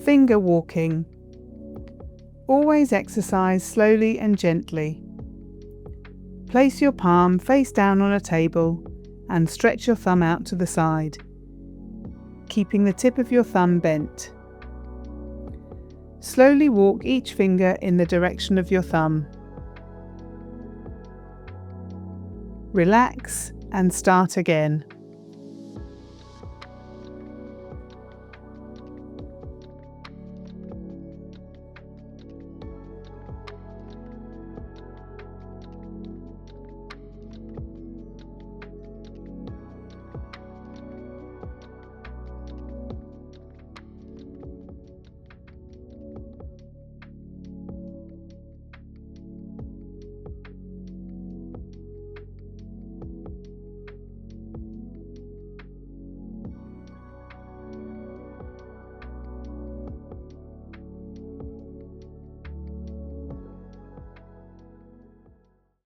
Finger walking. Always exercise slowly and gently. Place your palm face down on a table and stretch your thumb out to the side, keeping the tip of your thumb bent. Slowly walk each finger in the direction of your thumb. Relax and start again.